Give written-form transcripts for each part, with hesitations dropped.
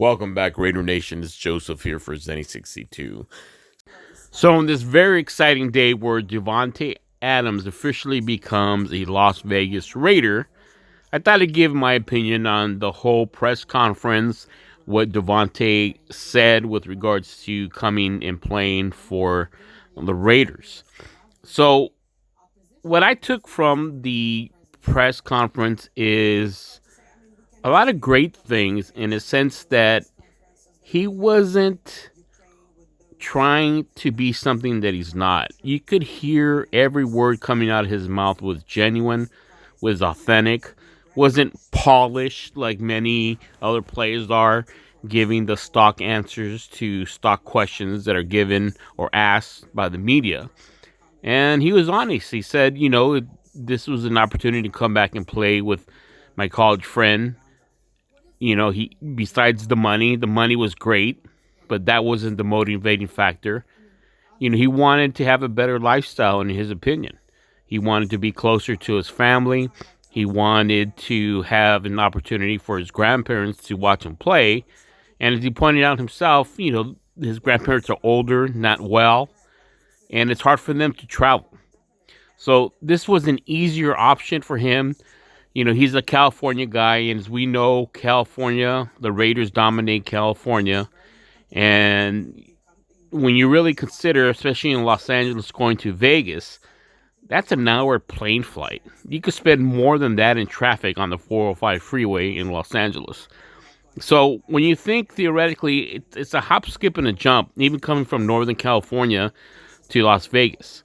Welcome back, Raider Nation. It's Joseph here for Zenny62. So, on this very exciting day where Davante Adams officially becomes a Las Vegas Raider, I thought I'd give my opinion on the whole press conference, what Davante said with regards to coming and playing for the Raiders. So, what I took from the press conference is a lot of great things in a sense that he wasn't trying to be something that he's not. You could hear every word coming out of his mouth was genuine, was authentic, wasn't polished like many other players are, giving the stock answers to stock questions that are given or asked by the media. And he was honest. He said, this was an opportunity to come back and play with my college friend. He besides the money was great, but that wasn't the motivating factor. He wanted to have a better lifestyle in his opinion. He wanted to be closer to his family. He wanted to have an opportunity for his grandparents to watch him play. And as he pointed out himself, his grandparents are older, not well, and it's hard for them to travel. So this was an easier option for him. He's a California guy, and as we know, California, the Raiders dominate California. And when you really consider, especially in Los Angeles, going to Vegas, that's an hour plane flight. You could spend more than that in traffic on the 405 freeway in Los Angeles. So when you think theoretically, it's a hop, skip, and a jump, even coming from Northern California to Las Vegas.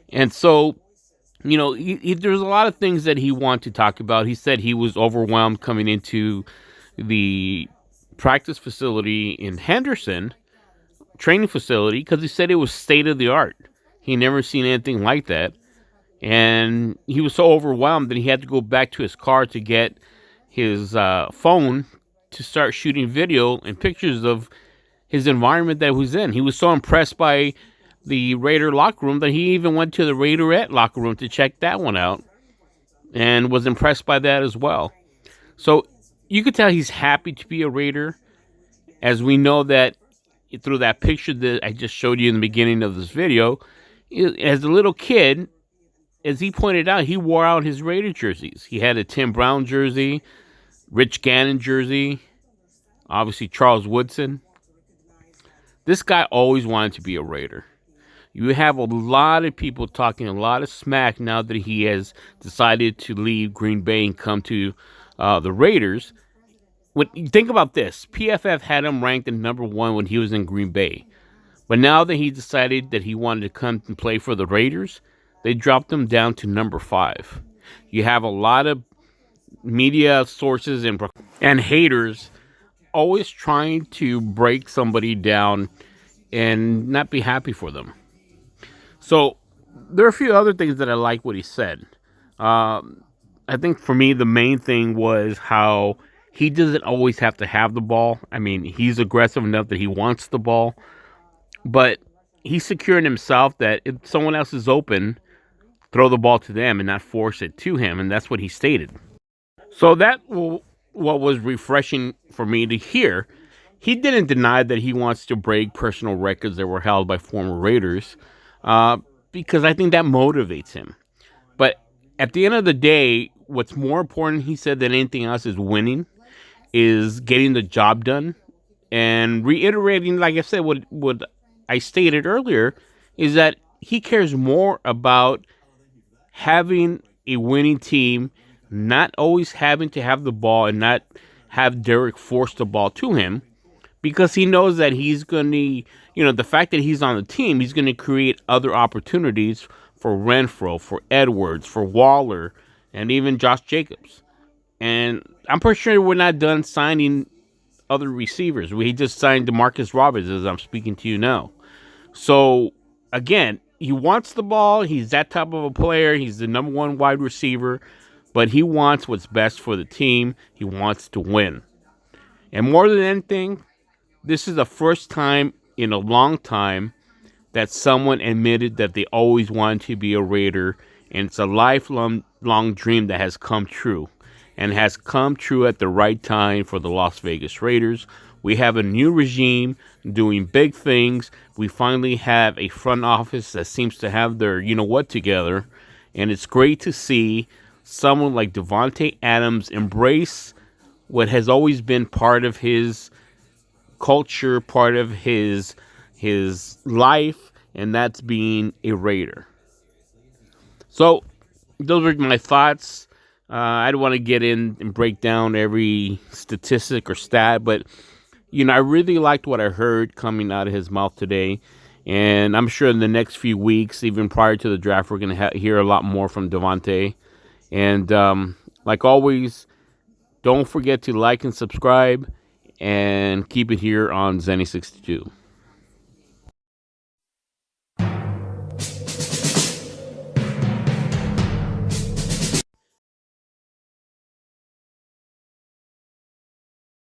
And so, there's a lot of things that he wanted to talk about. He said he was overwhelmed coming into the practice facility in Henderson, training facility, because he said it was state of the art. He never seen anything like that. And he was so overwhelmed that he had to go back to his car to get his phone to start shooting video and pictures of his environment that he was in. He was so impressed by the Raider locker room that he even went to the Raiderette locker room to check that one out and was impressed by that as well. So you could tell he's happy to be a Raider, as we know that through that picture that I just showed you in the beginning of this video. As a little kid, as he pointed out, he wore out his Raider jerseys. He had a Tim Brown jersey, Rich Gannon jersey, obviously Charles Woodson. This guy always wanted to be a Raider. You have a lot of people talking a lot of smack now that he has decided to leave Green Bay and come to the Raiders. Think about this. PFF had him ranked at number 1 when he was in Green Bay. But now that he decided that he wanted to come and play for the Raiders, they dropped him down to number 5. You have a lot of media sources and haters always trying to break somebody down and not be happy for them. So there are a few other things that I like what he said. I think for me, the main thing was how he doesn't always have to have the ball. I mean, he's aggressive enough that he wants the ball, but he's secure in himself that if someone else is open, throw the ball to them and not force it to him. And that's what he stated. So that what was refreshing for me to hear. He didn't deny that he wants to break personal records that were held by former Raiders. Because I think that motivates him. But at the end of the day, what's more important, he said, than anything else is winning, is getting the job done. And reiterating, like I said, what I stated earlier, is that he cares more about having a winning team, not always having to have the ball and not have Derek force the ball to him, because he knows that he's going to, the fact that he's on the team, he's going to create other opportunities for Renfro, for Edwards, for Waller, and even Josh Jacobs. And I'm pretty sure we're not done signing other receivers. We just signed DeMarcus Roberts as I'm speaking to you now. So, again, he wants the ball. He's that type of a player. He's the number 1 wide receiver. But he wants what's best for the team. He wants to win. And more than anything, this is the first time in a long time that someone admitted that they always wanted to be a Raider, and it's a lifelong dream that has come true. and has come true at the right time for the Las Vegas Raiders. We have a new regime doing big things. We finally have a front office that seems to have their you-know-what together. And it's great to see someone like Davante Adams embrace what has always been part of his culture, part of his life, and that's being a Raider. So those are my thoughts. I don't want to get in and break down every statistic or stat, but I really liked what I heard coming out of his mouth today. And I'm sure in the next few weeks, even prior to the draft, we're going to hear a lot more from Davante. And like always, don't forget to like and subscribe and keep it here on Zenny62.